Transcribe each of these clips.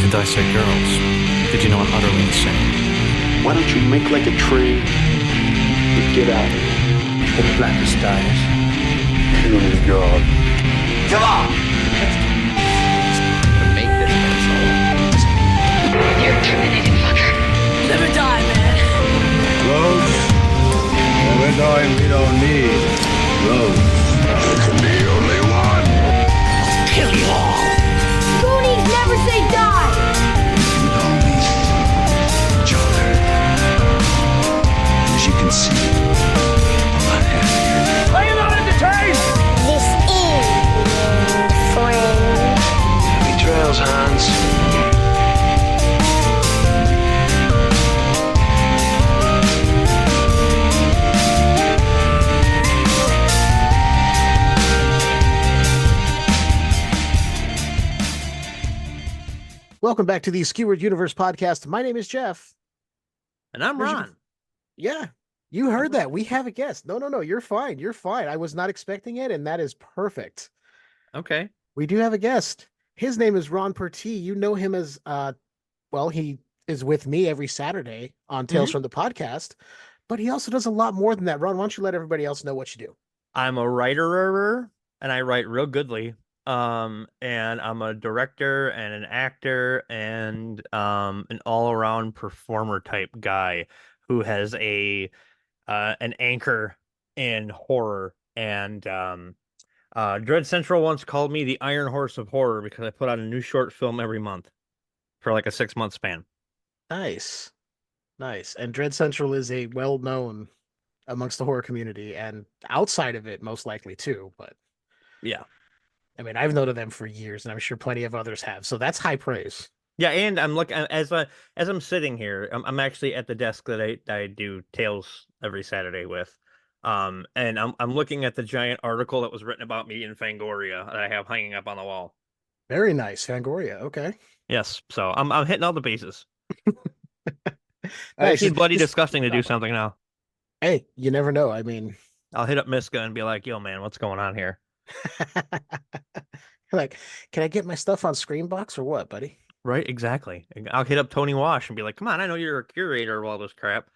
to dissect girls. Did you know I'm utterly insane? Why don't you make like a tree and get out? The blackest dies. Killing God. Come on! To make this pencil. You're terminated, fucker. Live or die, man. Roads? Well, we're going, we don't need roads. There can be only one. Kill you all. Goonies never say die. We don't need each other. As you can see, I'm not happy. Are you not entertained? This is friend. Happy trails, Hans. Welcome back to the Skewered Universe podcast. My name is Jeff. And I'm Ron. Yeah, you heard that. We have a guest. No, you're fine. You're fine. I was not expecting it, and that is perfect. Okay. We do have a guest. His name is Ron Purtee. You know him as, he is with me every Saturday on Tales from the Podcast, but he also does a lot more than that. Ron, why don't you let everybody else know what you do? I'm a writer, and I write real goodly. And I'm a director and an actor and an all-around performer type guy who has an anchor in horror. And Dread Central once called me the Iron Horse of Horror because I put out a new short film every month for like a 6-month span. Nice. And Dread Central is a well-known amongst the horror community and outside of it, most likely too. But yeah. I mean, I've known of them for years, and I'm sure plenty of others have. So that's high praise. Yeah, and I'm looking as I'm sitting here. I'm actually at the desk that I do Tales every Saturday with, and I'm looking at the giant article that was written about me in Fangoria that I have hanging up on the wall. Very nice, Fangoria. Okay. Yes, so I'm hitting all the bases. Nice. It's bloody disgusting to do something now. Hey, you never know. I mean, I'll hit up Miska and be like, "Yo, man, what's going on here?" Like, can I get my stuff on Screenbox or what, buddy? Right, exactly. I'll hit up Tony Wash and be like, "Come on, I know you're a curator of all this crap."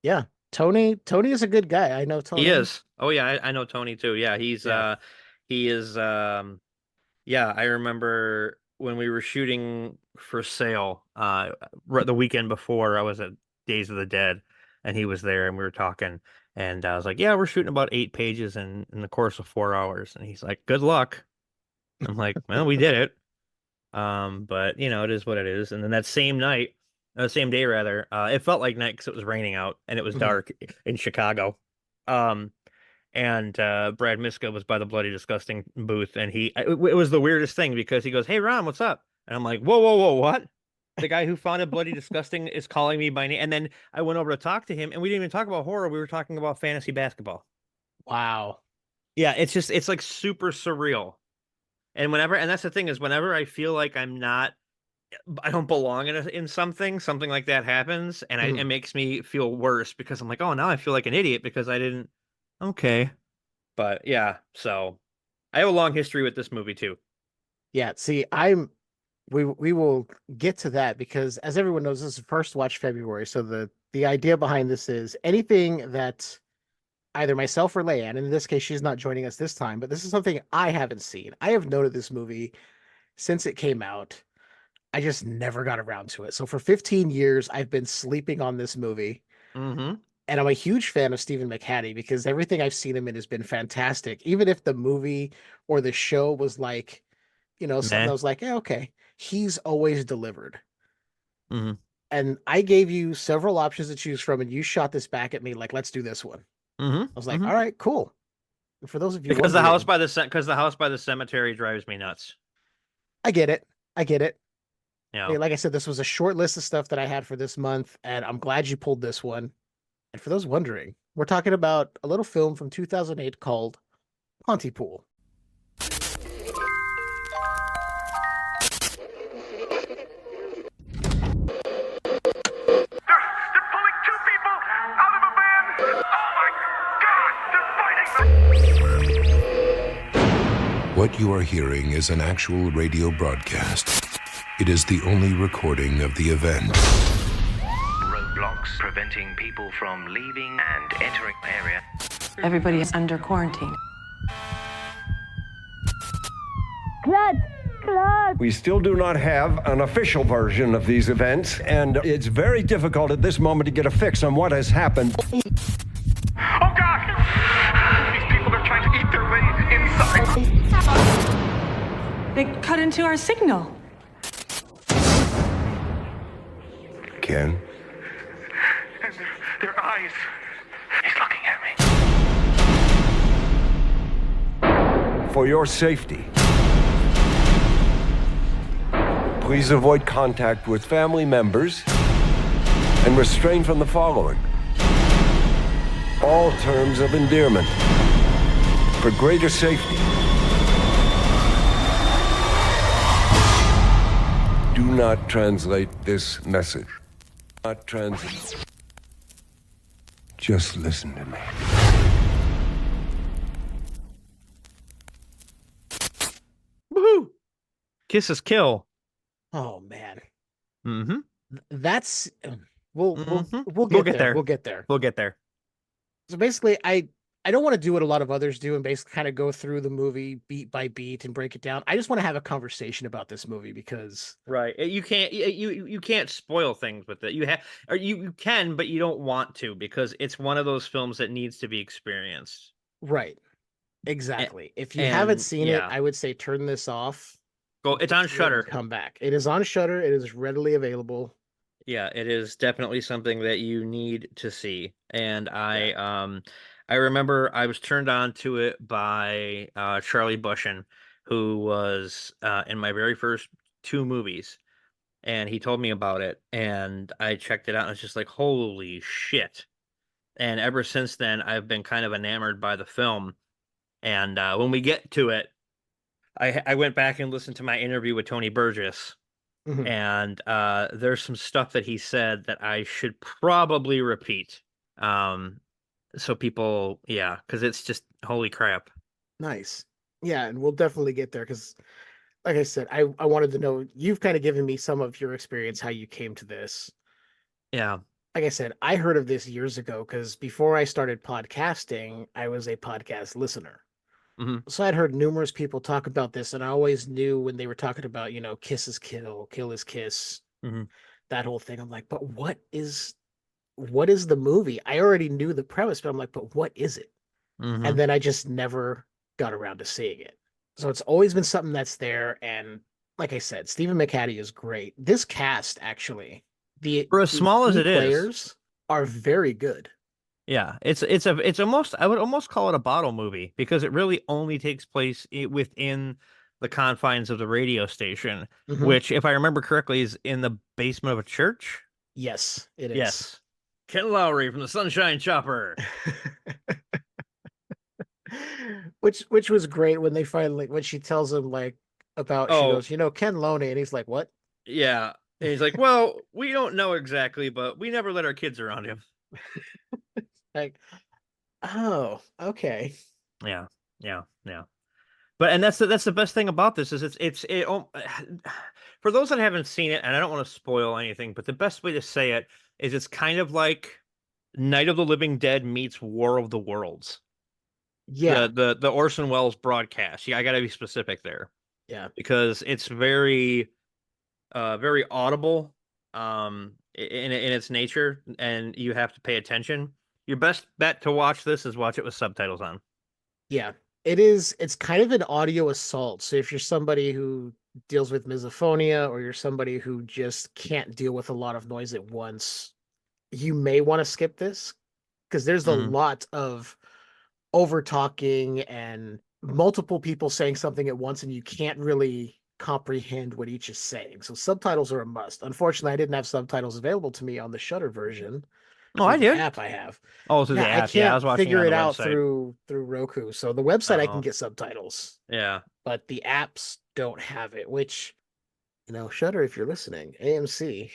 Yeah, Tony is a good guy. I know Tony. He is. Oh yeah, I know Tony too. Yeah, he is. Yeah, I remember when we were shooting for sale. The weekend before, I was at Days of the Dead, and he was there, and we were talking. And I was like, "Yeah, we're shooting about 8 pages in the course of 4 hours." And he's like, "Good luck." I'm like, "Well, we did it." But it is what it is. And then that same night, same day rather, it felt like night because it was raining out and it was dark in Chicago. And Brad Miska was by the Bloody Disgusting booth, and it was the weirdest thing because he goes, "Hey Ron, what's up?" And I'm like, whoa, what? The guy who founded Bloody Disgusting is calling me by name. And then I went over to talk to him, and we didn't even talk about horror. We were talking about fantasy basketball. Wow. Yeah, it's like super surreal. And that's the thing is, whenever I feel like I don't belong in something like that happens, and it makes me feel worse because I'm like, oh, now I feel like an idiot because I didn't. Okay. But yeah, so I have a long history with this movie too. Yeah, see, we will get to that because, as everyone knows, this is first watch February. So the idea behind this is anything that either myself or Leanne, and in this case, she's not joining us this time, but this is something I haven't seen. I have noted this movie since it came out. I just never got around to it. So for 15 years, I've been sleeping on this movie. Mm-hmm. And I'm a huge fan of Stephen McHattie because everything I've seen him in has been fantastic. Even if the movie or the show was like, something I was like, yeah, okay. He's always delivered. Mm-hmm. And I gave you several options to choose from, and you shot this back at me like, let's do this one. Mm-hmm. I was like, all right, cool. And for those of you because the house by the cemetery drives me nuts. I get it. Yeah. Hey, like I said, this was a short list of stuff that I had for this month, and I'm glad you pulled this one. And for those wondering, we're talking about a little film from 2008 called Pontypool. What you are hearing is an actual radio broadcast. It is the only recording of the event. Roadblocks preventing people from leaving and entering the area. Everybody is under quarantine. We still do not have an official version of these events, and it's very difficult at this moment to get a fix on what has happened. Oh God! These people are trying to eat their way inside. They cut into our signal. Ken? And their eyes. He's looking at me. For your safety, please avoid contact with family members and refrain from the following. All terms of endearment. For greater safety, do not translate this message. Not translate. Just listen to me. Woohoo! Kisses kill. Oh man. Mm-hmm. That's we'll We'll get get there. there. We'll get there. We'll get there. So basically, I don't want to do what a lot of others do and basically kind of go through the movie beat by beat and break it down. I just want to have a conversation about this movie because Right. You can't you can't spoil things with it. You have or you can, but you don't want to because it's one of those films that needs to be experienced. right. Exactly. If you haven't seen it, I would say turn this off. Go. It's on Shudder. Come back. It is on Shudder. It is readily available. Yeah, it is definitely something that you need to see. And I remember I was turned on to it by Charlie Bushin, who was in my very first 2 movies, and he told me about it, and I checked it out, and it's just like, holy shit! And ever since then, I've been kind of enamored by the film. And when we get to it, I went back and listened to my interview with Tony Burgess. Mhm. And there's some stuff that he said that I should probably repeat. So people, because it's just holy crap. Nice. Yeah, and we'll definitely get there because, like I said, I wanted to know, you've kind of given me some of your experience, how you came to this. Yeah. Like I said, I heard of this years ago because before I started podcasting, I was a podcast listener. Mhm. So I'd heard numerous people talk about this, and I always knew when they were talking about, kiss is kill is kiss, Mhm. that whole thing. I'm like, but what is the movie? I already knew the premise, but I'm like, but what is it? Mhm. And then I just never got around to seeing it. So it's always been something that's there. And like I said, Stephen McHattie is great. This cast, actually, For as small as key it is. players are very good. Yeah, it's almost, I would almost call it a bottle movie because it really only takes place within the confines of the radio station, Mhm. which, if I remember correctly, is in the basement of a church. Yes, it is. Yes. Ken Lowry from the Sunshine Chopper. which was great when they finally, when she tells him about, she Oh. goes, Ken Loney, and he's like, what? Yeah. And he's like, well, we don't know exactly, but we never let our kids around him. Like, oh, okay. Yeah. But and that's the best thing about this is for those that haven't seen it, and I don't want to spoil anything, but the best way to say it is it's kind of like Night of the Living Dead meets War of the Worlds. Yeah. The Orson Welles broadcast. Yeah, I got to be specific there. Yeah. Because it's very very audible in its nature, and you have to pay attention. Your best bet to watch this is watch it with subtitles on. Yeah, it is. It's kind of an audio assault. So if you're somebody who deals with misophonia, or you're somebody who just can't deal with a lot of noise at once, you may want to skip this because there's a lot of over talking and multiple people saying something at once, and you can't really comprehend what each is saying. So subtitles are a must. Unfortunately, I didn't have subtitles available to me on the Shudder version. Oh, I did. The app I have. Oh, through the app. I can't Yeah, I was watching figure on it the out website. through Roku. So the website I can get subtitles. Yeah. But the apps don't have it, which, Shudder, if you're listening, AMC,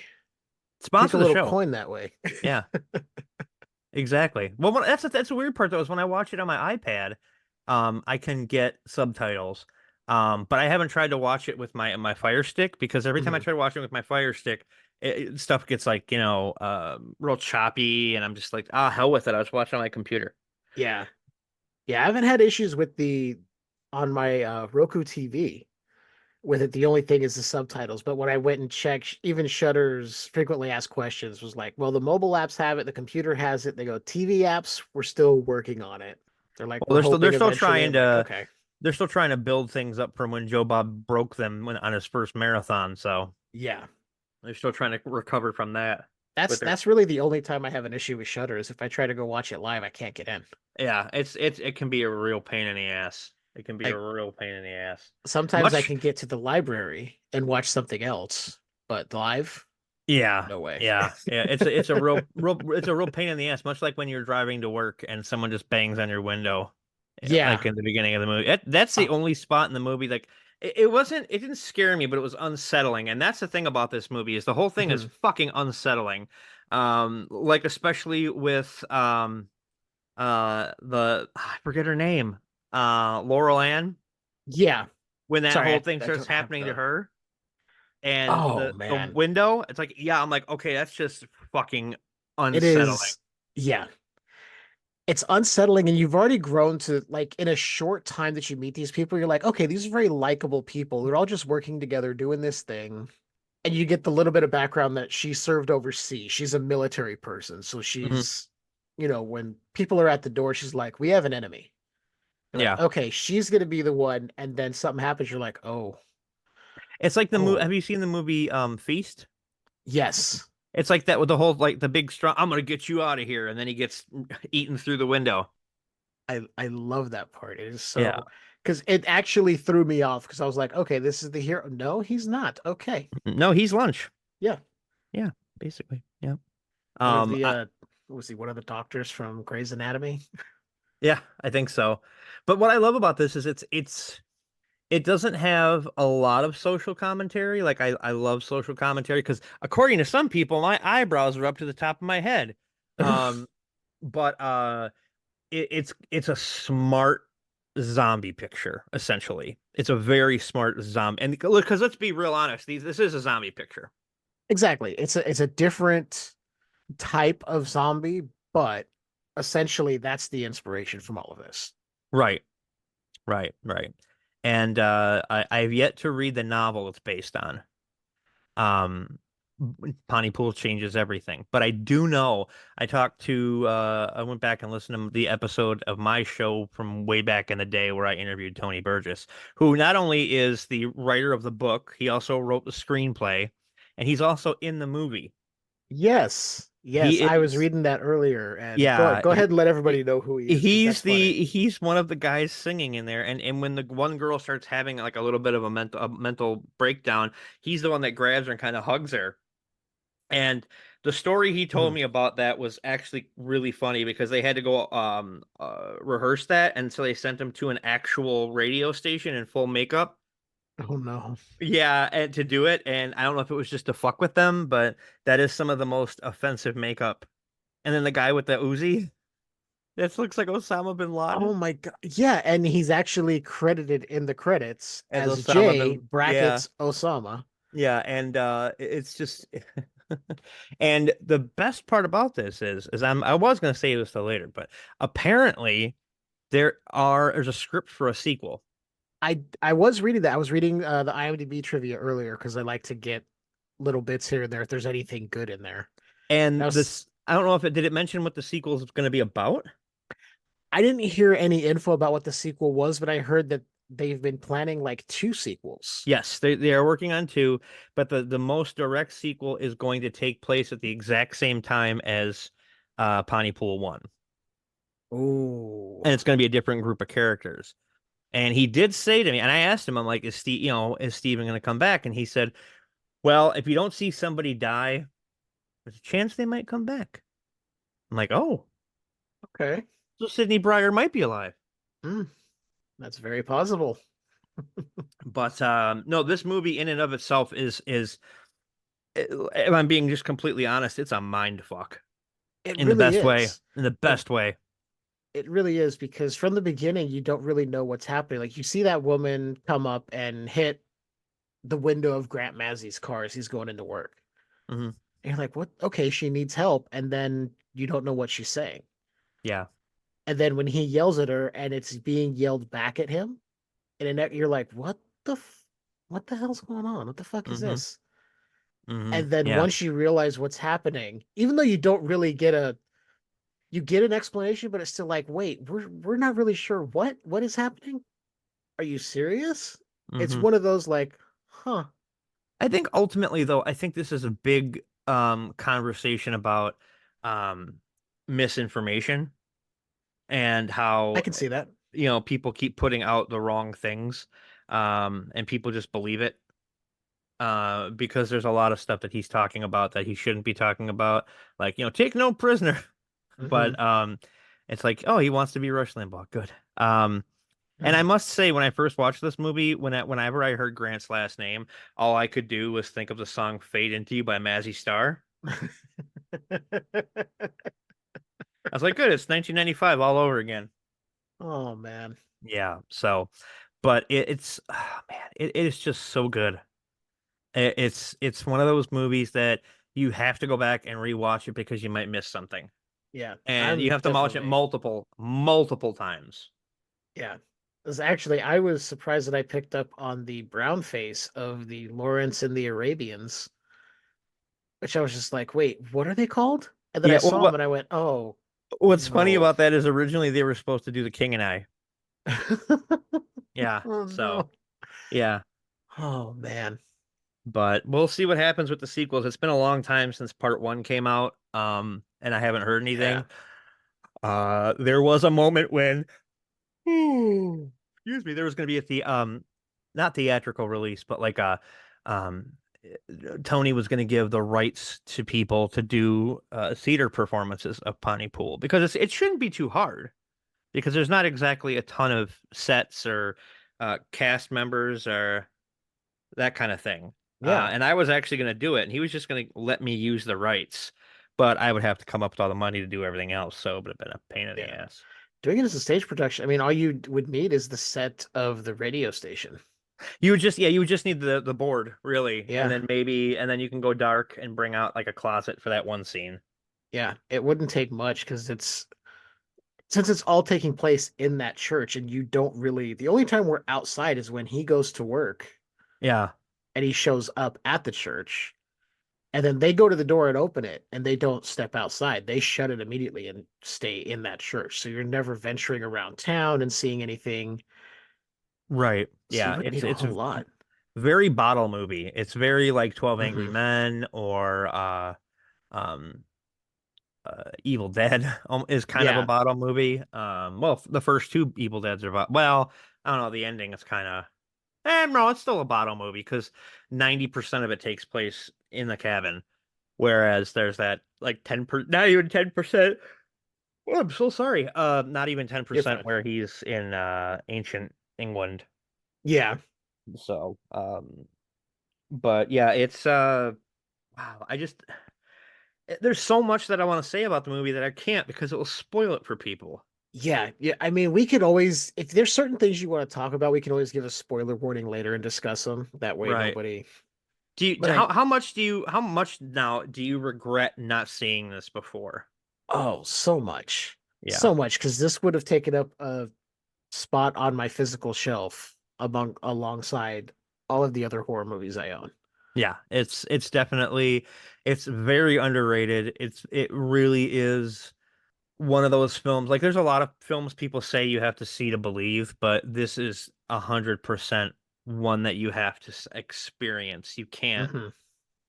sponsor take a the little show. coin that way. Yeah. Exactly. Well, that's the weird part though, is when I watch it on my iPad, I can get subtitles, But I haven't tried to watch it with my Fire Stick because every time I try to watch it with my Fire Stick, stuff gets like, real choppy, and I'm just like, hell with it. I was watching on my computer. Yeah. Yeah, I haven't had issues with on my Roku TV with it. The only thing is the subtitles. But when I went and checked, even Shutter's frequently asked questions was like, well, the mobile apps have it, the computer has it. They go, TV apps, we're still working on it. They're like, Well, we're hoping they're still eventually. trying I'm like, to okay. they're still trying to build things up from when Joe Bob broke them on his first marathon. So Yeah. they're still trying to recover from that. That's really the only time I have an issue with Shutter is if I try to go watch it live, I can't get in. Yeah, it can be a real pain in the ass. It can be a Like real pain in the ass. sometimes I can get to the library and watch something else, but live, Yeah, no way. yeah. It's a real pain in the ass. Much like when you're driving to work and someone just bangs on your window, Yeah. like in the beginning of the movie. That's the only spot in the movie. Like it didn't scare me, but it was unsettling. And that's the thing about this movie is the whole thing is fucking unsettling. Like especially with I forget her name, Laurel Ann. Yeah. When that Sorry, whole thing I starts don't have happening to the. her. And Oh the man, window, it's like, yeah, I'm like, okay, that's just fucking it unsettling. is. Yeah, it's unsettling, and you've already grown to like in a short time that you meet these people. You're like, okay, these are very likable people. They're all just working together, doing this thing, and you get the little bit of background that she served overseas. She's a military person, so she's, when people are at the door, she's like, we have an enemy. You're like, Yeah. okay, she's gonna be the one, and then something happens. You're like, oh, It's like the movie. oh, Have you seen the movie Feast? yes. It's like that with the whole like the big strong. I'm gonna get you out of here, and then he gets eaten through the window. I love that part. It is Yeah. so because it actually threw me off because I was like, okay, this is the hero. No, he's not. Okay. No, he's lunch. Yeah. Yeah, basically. Yeah. One of the I, what was he, one of the doctors from Grey's Anatomy? yeah, I think so. But what I love about this is it doesn't have a lot of social commentary. Like I love social commentary because according to some people, my eyebrows are up to the top of my head. But it's a smart zombie picture, essentially. It's a very smart zombie. And because let's be real honest, this is a zombie picture. Exactly. It's a different type of zombie, but essentially that's the inspiration from all of this. Right. And I've yet to read the novel it's based on. Pontypool changes everything, but I do know I went back and listened to the episode of my show from way back in the day where I interviewed Tony Burgess, who not only is the writer of the book, he also wrote the screenplay, and he's also in the movie. Yes. Yes, I was reading that earlier, and yeah, go ahead and let everybody know who he is. He's one of the guys singing in there, and when the one girl starts having like a little bit of a mental breakdown, he's the one that grabs her and kind of hugs her. And the story he told me about that was actually really funny because they had to go rehearse that, and so they sent him to an actual radio station in full makeup. Oh no. Yeah, and to do it, and I don't know if it was just to fuck with them, but that is some of the most offensive makeup. And then the guy with the Uzi, that looks like Osama bin Laden. Oh my god. Yeah, and he's actually credited in the credits as Osama J brackets Osama. Yeah, and it's just and the best part about this is I was gonna say this till later, but apparently there's a script for a sequel. I was reading that. I was reading the IMDb trivia earlier because I like to get little bits here and there if there's anything good in there. And this, I don't know if did it mention what the sequel is going to be about? I didn't hear any info about what the sequel was, but I heard that they've been planning like 2 sequels. Yes, they are working on 2, but the most direct sequel is going to take place at the exact same time as Pontypool 1. Ooh. And it's going to be a different group of characters. And he did say to me, and I asked him, I'm like, is Steven going to come back? And he said, well, if you don't see somebody die, there's a chance they might come back. I'm like, oh, okay. So Sidney Breyer might be alive. That's very possible. But no, this movie in and of itself is, if I'm being just completely honest, it's a mind fuck. It in really the best is. way. In the best way. It really is, because from the beginning you don't really know what's happening. Like, you see that woman come up and hit the window of Grant Massey's car as he's going into work. Mm-hmm. And you're like, what? Okay, she needs help, and then you don't know what she's saying. Yeah. And then when he yells at her and it's being yelled back at him, and then you're like, what the hell's going on? What the fuck is Mm-hmm. this? Mm-hmm. And then Yeah. once you realize what's happening, even though you don't really you get an explanation, but it's still like, wait, we're not really sure what is happening. Are you serious? It's Mm-hmm. one of those like, huh. I think ultimately, though, I think this is a big conversation about misinformation and I how, can see that. people keep putting out the wrong things, and people just believe it, because there's a lot of stuff that he's talking about that he shouldn't be talking about, like, take no prisoner. Mhm. But it's like, oh, he wants to be Rush Limbaugh. Good. And I Mhm. must say, when I first watched this movie, whenever I heard Grant's last name, all I could do was think of the song "Fade Into You" by Mazzy Star. I was like, good, it's 1995 all over again. Oh man. Yeah. So, but it's oh, man, it is just so good. It's one of those movies that you have to go back and rewatch it because you might miss something, Yeah, and you I'm have to watch it definitely. multiple times. Yeah. I was surprised that I picked up on the brown face of the Lawrence and the Arabians, which I was just like, wait, what are they called? And then I Yeah. Well, saw them and I went, oh what's funny no. about that is originally they were supposed to do The King and I. Yeah. Oh So no. yeah, Oh man. but we'll see what happens with the sequels. It's been a long time since part one came out, and I haven't heard Yeah. anything. There was a moment when, excuse me, there was going to be not theatrical release, but like um, Tony was going to give the rights to people to do theater performances of Pontypool because it shouldn't be too hard because there's not exactly a ton of sets or cast members or that kind of thing. Yeah. And I was actually going to do it, and he was just going to let me use the rights, but I would have to come up with all the money to do everything else, so it would have been a pain in the Yeah. ass. Doing it as a stage production, I mean, all you would need is the set of the radio station. You would just need the board, really, and Yeah. then you can go dark and bring out like a closet for that one scene. Yeah. It wouldn't take much because since it's all taking place in that church and you don't really, the only time we're outside is when he goes to work Yeah. and he shows up at the church. And then they go to the door and open it and they don't step outside. They shut it immediately and stay in that church. So you're never venturing around town and seeing anything. Right. So you Yeah, wouldn't need a it's whole a lot. very bottle movie. It's very like 12 Angry Hmm. Men or um Evil Dead is kind of a Yeah. bottle movie. Well, the first two Evil Deads are well, I don't know, the ending is kind of no, it's still a bottle movie because 90% of it takes place in the cabin, whereas there's that like not even 10%. Oh, I'm so sorry. Not even You're 10% fine. where he's in ancient England. Yeah. So, but yeah, it's wow, there's so much that I want to say about the movie that I can't because it will spoil it for people. Yeah. Yeah. I mean, we could always, if there's certain things you want to talk about, we can always give a spoiler warning later and discuss them. That way, Right. nobody. Do you But how much now do you regret not seeing this before? oh, so much. Yeah. So much. Because this would have taken up a spot on my physical shelf alongside all of the other horror movies I own. Yeah, it's definitely it's very underrated. It really is one of those films. Like there's a lot of films people say you have to see to believe, but this is 100% one that you have to experience. Hmm.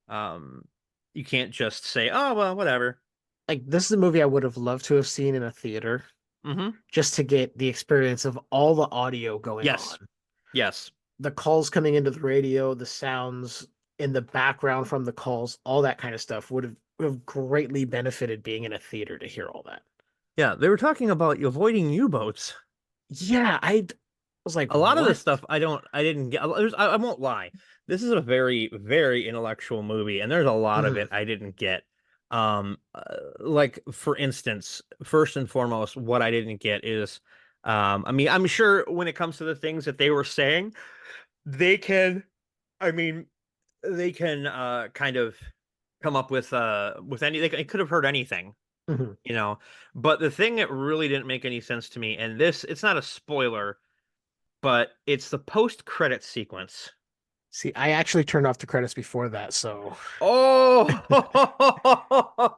Um you can't just say, "Oh, well, whatever." Like, this is a movie I would have loved to have seen in a theater Mhm. just to get the experience of all the audio going Yes. on. Yes. The calls coming into the radio, the sounds in the background from the calls, all that kind of stuff would have greatly benefited being in a theater to hear all that. Yeah, they were talking about avoiding U-boats. Yeah, I was like, A lot of this what? stuff I didn't get. I won't lie. This is a very, very intellectual movie, and there's a lot of Mhm. it I didn't get. Like for instance, first and foremost, what I didn't get is, I mean, I'm sure when it comes to the things that they were saying, they can, I mean, they can kind of come up with any, they could have heard anything, Mhm. you know. But the thing that really didn't make any sense to me, and this, it's not a spoiler, but it's the post-credit sequence. See, I actually turned off the credits before that, so Oh,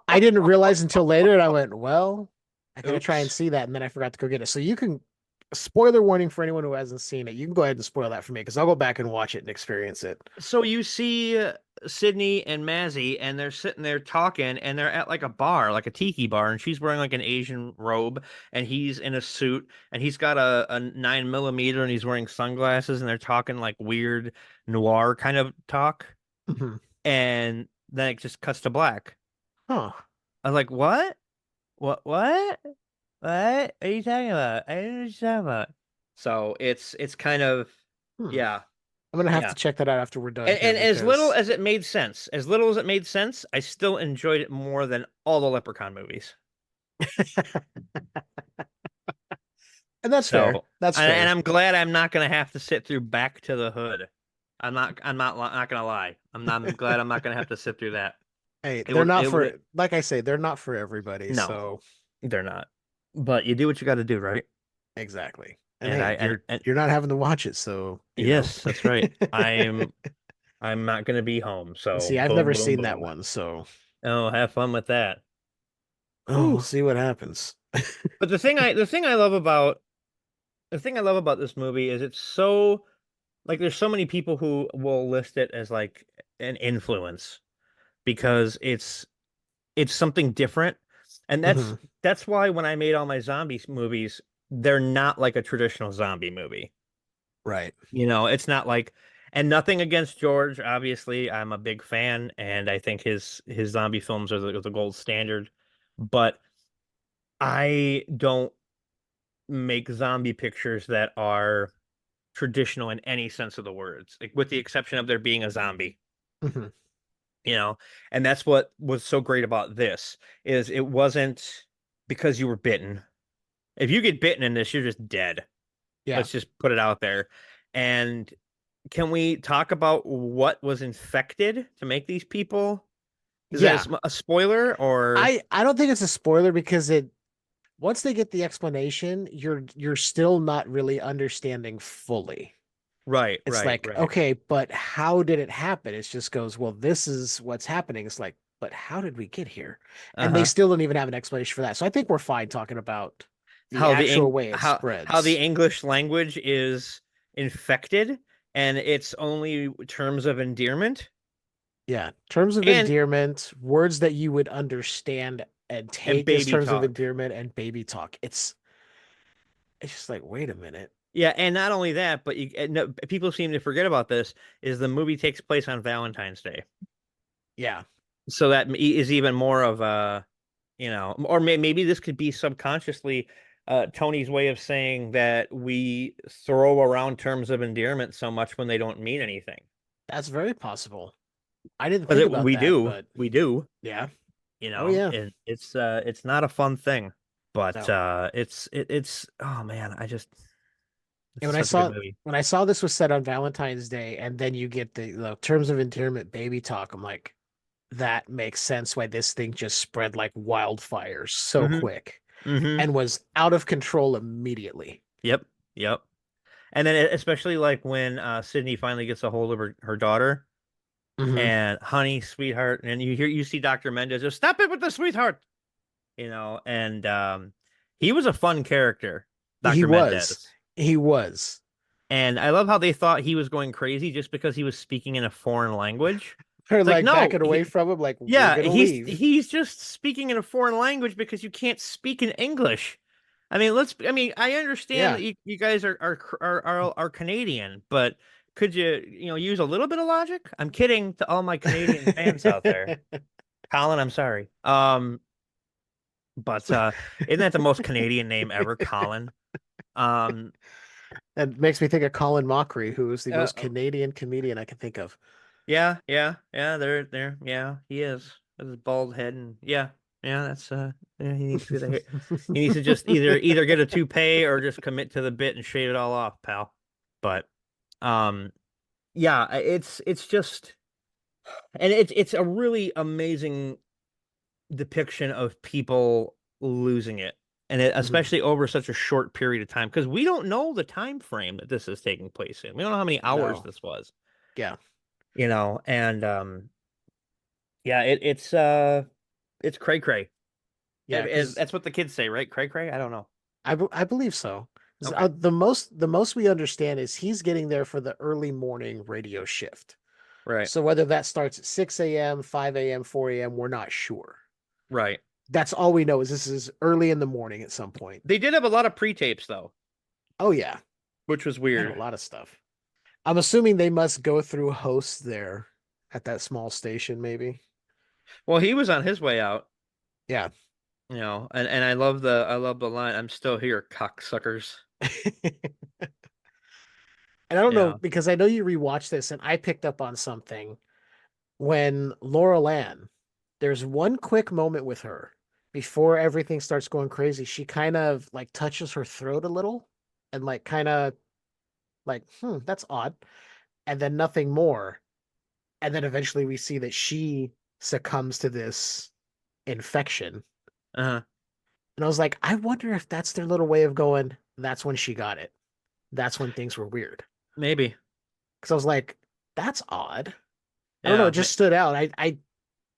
I didn't realize until later, and I went, well, I gotta try and oops. see that, and then I forgot to go get it. So you can, spoiler warning for anyone who hasn't seen it, you can go ahead and spoil that for me because I'll go back and watch it and experience it. So you see Sydney and Mazzy, and they're sitting there talking, and they're at like a bar, like a tiki bar, and she's wearing like an Asian robe, and he's in a suit, and he's got a 9mm, and he's wearing sunglasses, and they're talking like weird noir kind of talk, Mhm. and then it just cuts to black. Huh. I was like, what? What? What are you talking about? I don't know what you're talking about. So it's kind of, Hmm. yeah, I'm gonna have yeah. to check that out after we're done And, here and as little because as it made sense, as little as it made sense, I still enjoyed it more than all the Leprechaun movies. and that's fair. So, That's and fair. I'm glad I'm not gonna have to sit through Back to the Hood. I'm not gonna lie. I'm glad I'm not gonna have to sit through that. Hey, It they're would, not it would, for, like I say, they're not for everybody. no, So they're not. But you do what you got to do, right? exactly. And And I, hey, and you're not having to watch it, so you know. yes, that's right. I'm not gonna be home. So See, I've boom, never boom, seen that boom. one, so Oh, have fun with that. oh, we'll Whew. see what happens. But the thing I love about this movie is it's so, like, there's so many people who will list it as like an influence because it's something different. And Mhm. that's why when I made all my zombie movies, they're not like a traditional zombie movie. Right. You know, it's not like, and nothing against George, obviously, I'm a big fan and I think his zombie films are the gold standard, but I don't make zombie pictures that are traditional in any sense of the words, like with the exception of there being a zombie, Mhm. you know. And that's what was so great about this is it wasn't because you were bitten. If you get bitten in this, you're just dead. Yeah. Let's just put it out there. And can we talk about what was infected to make these people? Is that Yeah. a spoiler or I don't think it's a spoiler because it once they get the explanation, you're still not really understanding fully. right, It's right, like, right. okay, but how did it happen? It just goes, well, this is what's happening. It's like, but how did we get here? And they Uh-huh. still don't even have an explanation for that. So I think we're fine talking about the actual way it How the spreads. English language is infected and it's only terms of endearment Yeah. Terms of and endearment, words that you would understand and take as baby terms of talk. endearment and baby talk. It's just like, wait a minute. Yeah, and not only that, but no, people seem to forget about this is the movie takes place on Valentine's Day. Yeah. So that is even more of a, you know, or maybe this could be subconsciously Tony's way of saying that we throw around terms of endearment so much when they don't mean anything. That's very possible. I didn't But think about that, but we do, yeah. you Oh know, yeah. and it's not a fun thing, but No. it's oh man, And it's such a good movie. when I saw this was set on Valentine's Day, and then you get the terms of endearment baby talk, I'm like, that makes sense why this thing just spread like wildfire so Mm-hmm. quick Mm-hmm. and was out of control immediately. Yep. Yep. And then especially like when Sydney finally gets a hold of her daughter Hmm. and honey, sweetheart, and you see Dr. Mendez just stop it with the sweetheart, you know, and he was a fun character, He Dr. was. Mendez. He was. And I love how they thought he was going crazy just because he was speaking in a foreign language. They're It's like, like no, backing away from him, like, we're yeah, gonna leave. he's just speaking in a foreign language because you can't speak in English. I mean, I understand Yeah. that you guys are Canadian, but could you use a little bit of logic? I'm kidding to all my Canadian fans out there. Colin, I'm sorry. But isn't that the most Canadian name ever, Colin? Um, That makes me think of Colin Mockery, who is the uh, most Canadian comedian I can think of. yeah, yeah, yeah, yeah, he is. with his bald head, and yeah, that's yeah, he needs to do that. He needs to just either get a toupee or just commit to the bit and shave it all off, pal. But yeah, it's just, and it's a really amazing depiction of people losing it, and especially over such a short period of time, because we don't know the time frame that this is taking place in. We don't know how many hours this was. Yeah. And yeah, it's cray cray. Yeah, That's what the kids say, right? Cray cray. I don't know. I believe so. Okay. The most we understand is he's getting there for the early morning radio shift. Right. So whether that starts at 6 a.m., 5 a.m., 4 a.m., we're not sure. Right. That's all we know is this is early in the morning at some point. They did have a lot of pre-tapes though. Oh yeah, which was and weird. a lot of stuff. I'm assuming they must go through hosts there at that small station, maybe. Well, he was on his way out. Yeah. And I love the line, "I'm still here, cocksuckers." And I don't know, Yeah. because I know you rewatched this and I picked up on something when Laurel Ann, there's one quick moment with her before everything starts going crazy. She kind of like touches her throat a little and like kind of like, that's odd. And then nothing more. And then eventually we see that she succumbs to this infection. Uh-huh. And I was like, I wonder if that's their little way of going, that's when she got it. That's when things were weird. Maybe. Because I was like, that's odd. I don't know, Yeah. it just stood out. I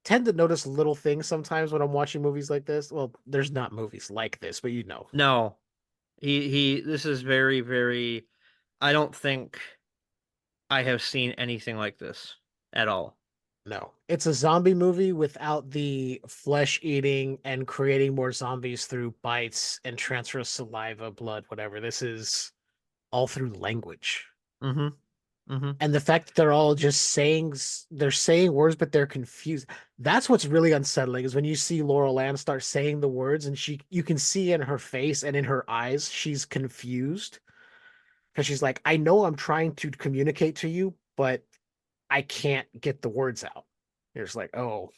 tend to notice little things sometimes when I'm watching movies like this. Well, there's not movies like this, but No. This is very, very, I don't think I have seen anything like this at all. No. It's a zombie movie without the flesh eating and creating more zombies through bites and transfer of saliva, blood, whatever. This is all through language. Mm-hmm. Mm-hmm. And the fact that they're all just they're saying words, but they're confused. That's what's really unsettling, is when you see Laurel Ann start saying the words and you can see in her face and in her eyes, she's confused. Because she's like, I know I'm trying to communicate to you, but I can't get the words out. You're just like, oh.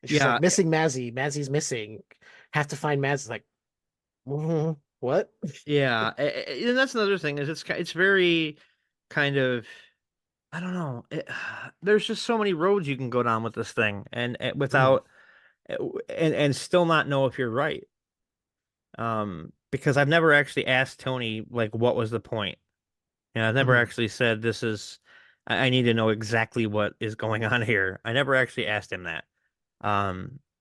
And she's like, missing Mazzy. Mazzy's missing. Have to find Mazzy. Like, what? Yeah, and that's another thing, is it's very kind of, I don't know. There's just so many roads you can go down with this thing, and without and still not know if you're right. Because I've never actually asked Tony, like, what was the point. I've never actually said, this is, I need to know exactly what is going on here. I never actually asked him that.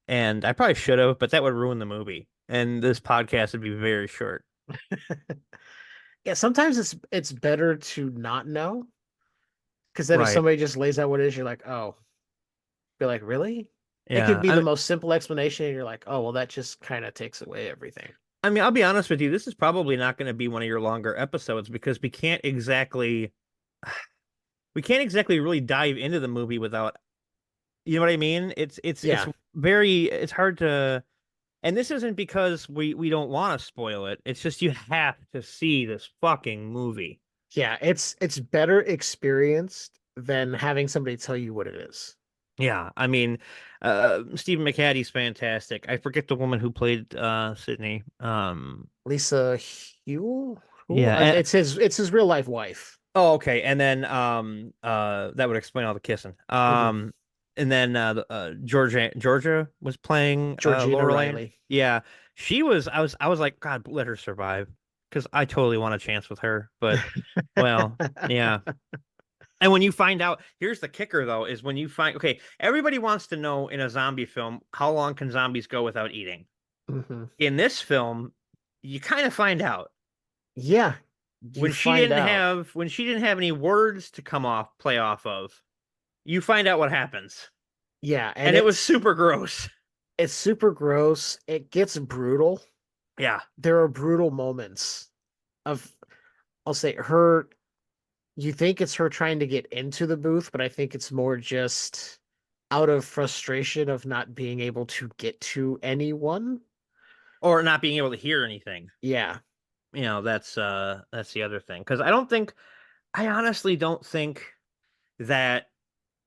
And I probably should have, but that would ruin the movie, and this podcast would be very short. Yeah, sometimes it's better to not know, because then if Right. somebody just lays out what it is, you're like, oh, be like, really? It Yeah, could be the most simple explanation, and you're like, oh, well, that just kind of takes away everything. I mean, I'll be honest with you, this is probably not going to be one of your longer episodes, because we can't exactly really dive into the movie without, you know what I mean? It's hard to, and this isn't because we don't want to spoil it. It's just you have to see this fucking movie. Yeah, it's better experienced than having somebody tell you what it is. Yeah, I mean, Stephen McHattie's fantastic. I forget the woman who played Sydney. Lisa Hewell? Yeah, it's his real life wife. Oh, okay. And then that would explain all the kissing. And then Georgia was playing Georgina Laurel Riley. Ann. Yeah. I was like, God, let her survive, because I totally want a chance with her. But well, yeah. And when you find out, here's the kicker though, is when you find, okay, everybody wants to know in a zombie film, how long can zombies go without eating? In this film, you kind of find out. Yeah. When she didn't have any words to play off of, you find out what happens. Yeah, and it was super gross. It's super gross. It gets brutal. Yeah. There are brutal moments of, I'll say, her, you think it's her trying to get into the booth, but I think it's more just out of frustration of not being able to get to anyone. Or not being able to hear anything. Yeah. That's the other thing. Because I honestly don't think that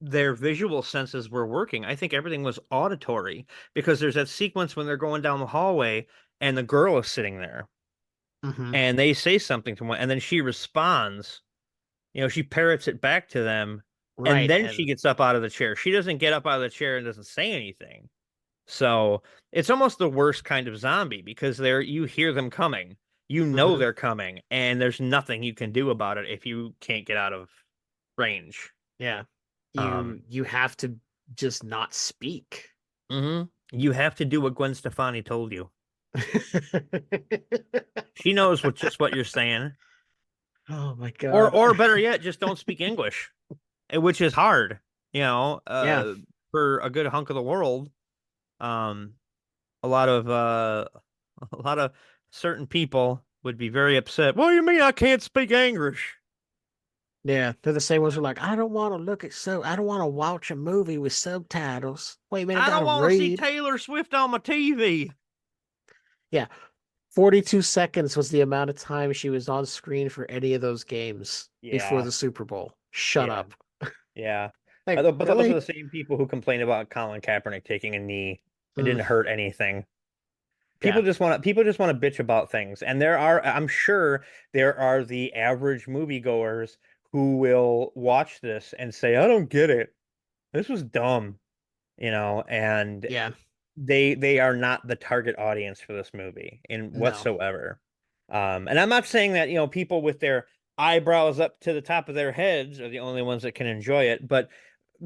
their visual senses were working. I think everything was auditory, because there's that sequence when they're going down the hallway and the girl is sitting there and they say something to one, and then she responds, she parrots it back to them, and Right. then she gets up out of the chair. She doesn't get up out of the chair and doesn't say anything. So it's almost the worst kind of zombie, because you hear them coming, they're coming, and there's nothing you can do about it if you can't get out of range. Yeah. You have to just not speak. You have to do what Gwen Stefani told you. She knows just what you're saying. Oh my God. Or better yet, just don't speak English, which is hard, for a good hunk of the world. A lot of certain people would be very upset. What do you mean I can't speak English? Yeah, they're the same ones who are like, I don't want to watch a movie with subtitles. Wait a minute, I I don't gotta want to see read. Taylor Swift on my TV. Yeah. 42 seconds was the amount of time she was on screen for any of those games before the Super Bowl. Shut up. Yeah. Like, but those really? are the same people who complain about Colin Kaepernick taking a knee. It didn't hurt anything. People just want to bitch about things. And I'm sure there are the average moviegoers who will watch this and say, I don't get it. This was dumb. And Yeah. they are not the target audience for this movie whatsoever. And I'm not saying that, people with their eyebrows up to the top of their heads are the only ones that can enjoy it, but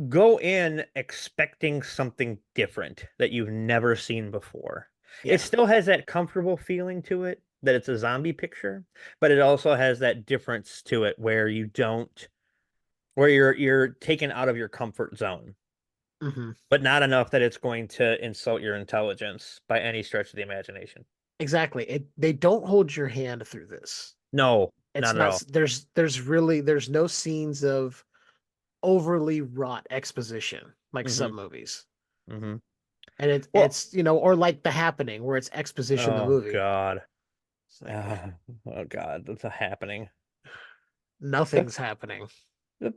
go in expecting something different that you've never seen before. Yeah. It still has that comfortable feeling to it that it's a zombie picture, but it also has that difference to it where you're taken out of your comfort zone. But not enough that it's going to insult your intelligence by any stretch of the imagination. Exactly. They don't hold your hand through this. No, it's not at all. There's no scenes of overly wrought exposition like some movies. And it's or like The Happening, where it's exposition the movie. God. Oh God, that's a happening. Nothing's happening. Do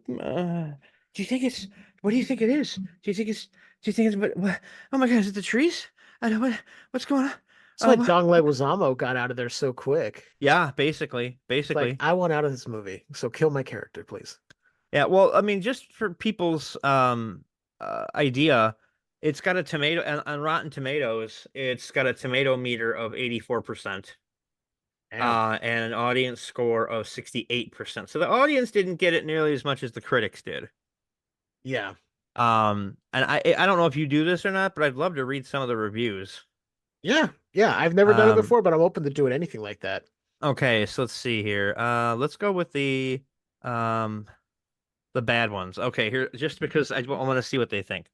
you think it's? What do you think it is? Do you think it's? What, oh my God, is it the trees? I know what's going on. It's like Dong Leguizamo got out of there so quick. Yeah, basically. Like, I want out of this movie, so kill my character, please. Yeah, well, I mean, just for people's idea, it's got a tomato on Rotten Tomatoes. It's got a tomato meter of 84%, and an audience score of 68%. So the audience didn't get it nearly as much as the critics did. Yeah. And I don't know if you do this or not, but I'd love to read some of the reviews. Yeah. I've never done it before, but I'm open to doing anything like that. Okay, so let's see here. Let's go with the bad ones. Okay, here, just because I want to see what they think.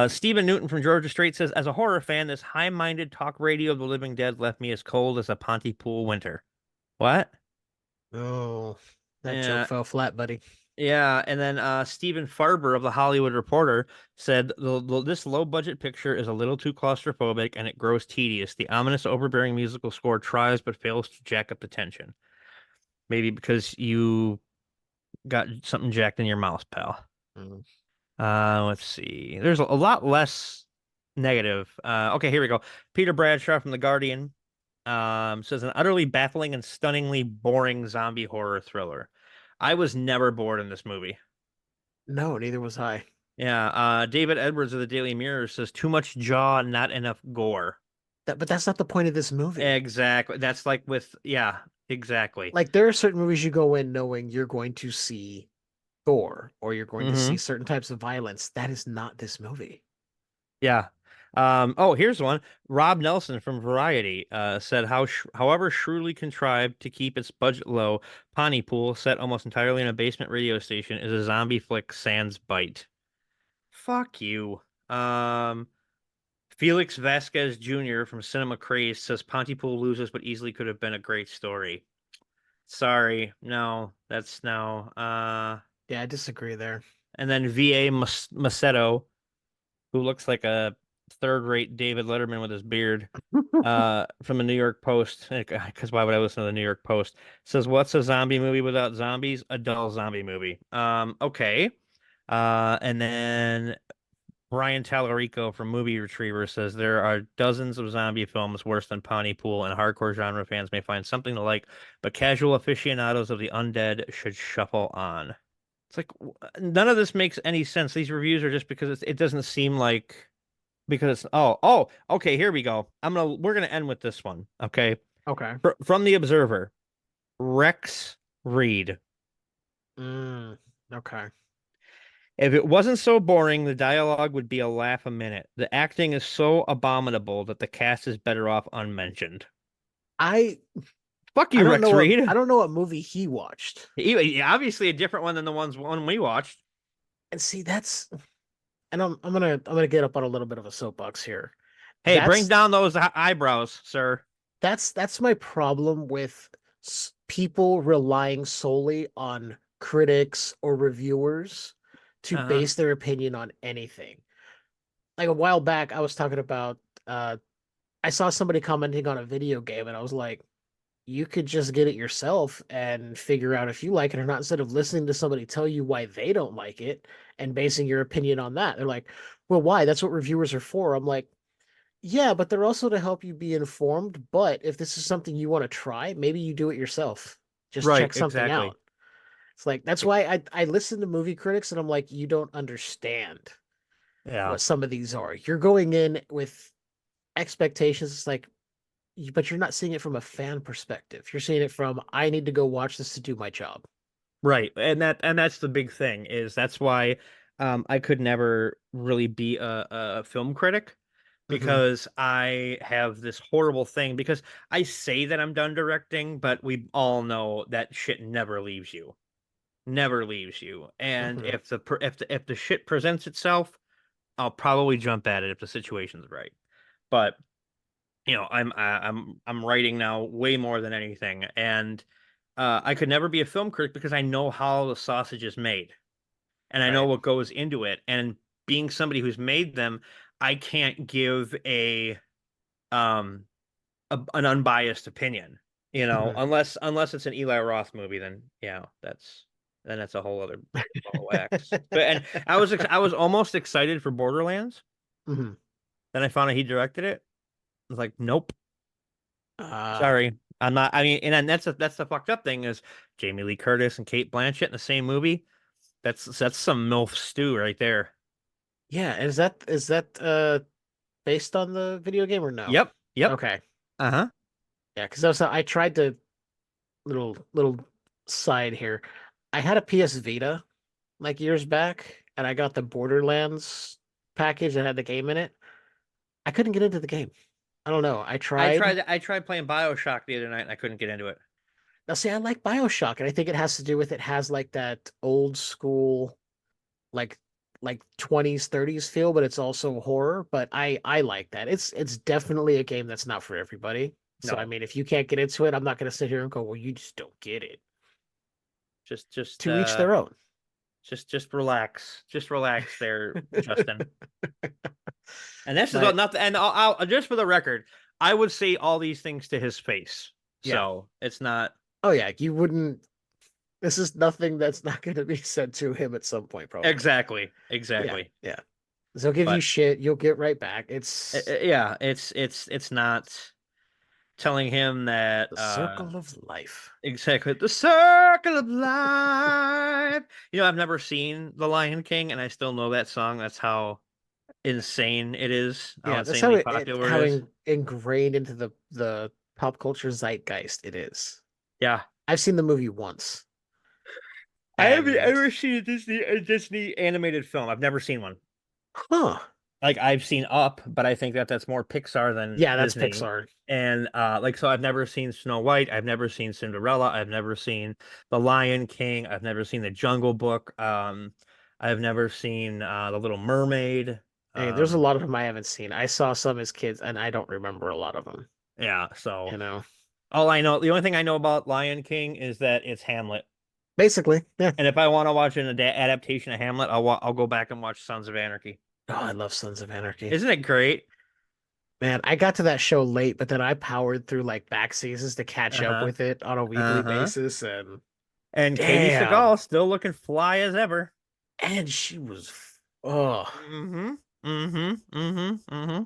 Stephen Newton from Georgia Strait says, as a horror fan, this high-minded talk radio of the living dead left me as cold as a Pontypool winter. What? Oh, that joke fell flat, buddy. Yeah, and then Stephen Farber of the Hollywood Reporter said, this low-budget picture is a little too claustrophobic and it grows tedious. The ominous, overbearing musical score tries but fails to jack up the tension. Maybe because you got something jacked in your mouth, pal. Let's see. There's a lot less negative. Okay, here we go. Peter Bradshaw from The Guardian says, an utterly baffling and stunningly boring zombie horror thriller. I was never bored in this movie. No, neither was I. Yeah. David Edwards of the Daily Mirror says, too much jaw, not enough gore. But that's not the point of this movie. Exactly. That's like exactly. Like, there are certain movies you go in knowing you're going to see gore or you're going to see certain types of violence. That is not this movie. Yeah. Here's one. Rob Nelson from Variety said, however shrewdly contrived to keep its budget low, Pontypool, set almost entirely in a basement radio station, is a zombie flick sans bite. Fuck you. Felix Vasquez Jr. from Cinema Craze says, Pontypool loses but easily could have been a great story. Sorry. No, that's no. Yeah, I disagree there. And then V.A. Macedo, who looks like a third-rate David Letterman with his beard, from the New York Post, because why would I listen to the New York Post, says, what's a zombie movie without zombies? A dull zombie movie. Okay. And then Brian Tallarico from Movie Retriever says there are dozens of zombie films worse than Pontypool, and hardcore genre fans may find something to like, but casual aficionados of the undead should shuffle on. It's like none of this makes any sense. These reviews are just because it doesn't seem like because it's okay, here we go. We're gonna end with this one. Okay. Okay. From the Observer, Rex Reed. Okay. If it wasn't so boring, the dialogue would be a laugh a minute. The acting is so abominable that the cast is better off unmentioned. Fuck you, Rex Reed. I don't know what movie he watched. Obviously a different one than the one we watched. And see, and I'm gonna get up on a little bit of a soapbox here. Hey, bring down those eyebrows, sir. That's my problem with people relying solely on critics or reviewers to base their opinion on anything. Like a while back, I was talking about I saw somebody commenting on a video game, and I was like, you could just get it yourself and figure out if you like it or not, instead of listening to somebody tell you why they don't like it and basing your opinion on that. They're like, well, why? That's what reviewers are for. I'm like, yeah, but they're also to help you be informed. But if this is something you want to try, maybe you do it yourself. Just check something out. It's like, that's why I listen to movie critics and I'm like, you don't understand what some of these are. You're going in with expectations. It's like, but you're not seeing it from a fan perspective. You're seeing it from, I need to go watch this to do my job. Right. And that's the big thing is that's why I could never really be a film critic because I have this horrible thing because I say that I'm done directing, but we all know that shit never leaves you. Never leaves you. And if the shit presents itself, I'll probably jump at it if the situation's right. But I'm writing now way more than anything, and I could never be a film critic because I know how the sausage is made, and I know what goes into it. And being somebody who's made them, I can't give an unbiased opinion, unless it's an Eli Roth movie, then that's a whole other ball of wax. And I was almost excited for Borderlands. Then I found out he directed it. I was like, nope. Sorry, I'm not. I mean, and that's the fucked up thing is Jamie Lee Curtis and Kate Blanchett in the same movie. That's some MILF stew right there. Yeah, is that based on the video game or no? Yep. Okay. Yeah, because I tried to little side here. I had a PS Vita like years back, and I got the Borderlands package that had the game in it. I couldn't get into the game. I don't know. I tried playing BioShock the other night and I couldn't get into it. Now, see, I like BioShock, and I think it has to do with it has like that old school, like 20s, 30s feel, but it's also horror. But I like that. It's definitely a game that's not for everybody. So No. I mean, if you can't get into it, I'm not gonna sit here and go, well, you just don't get it. Just to each their own. Just relax. Just relax there, Justin. And this is nothing. And I'll just for the record, I would say all these things to his face. So it's not. Oh yeah, you wouldn't. This is nothing that's not going to be said to him at some point, probably. Exactly. Yeah. So he'll give you shit. You'll get right back. It's not telling him that the circle of life. Exactly, the circle of life. I've never seen The Lion King, and I still know that song. That's how insane it is. Yeah, that's how ingrained into the pop culture zeitgeist it is. Yeah, I've seen the movie once. I haven't ever seen a Disney animated film. I've never seen one. Huh. Like I've seen Up, but I think that's more Pixar than that's Disney. Pixar. And so I've never seen Snow White. I've never seen Cinderella. I've never seen The Lion King. I've never seen The Jungle Book. I've never seen The Little Mermaid. Hey, there's a lot of them I haven't seen. I saw some as kids, and I don't remember a lot of them. Yeah, so the only thing I know about Lion King is that it's Hamlet. Basically, yeah. And if I want to watch an adaptation of Hamlet, I'll go back and watch Sons of Anarchy. Oh, I love Sons of Anarchy. Isn't it great? Man, I got to that show late, but then I powered through like back seasons to catch up with it on a weekly basis. And Katie Seagal still looking fly as ever. And she was, oh, Mm-hmm. Mm-hmm. Mm-hmm. Mm-hmm.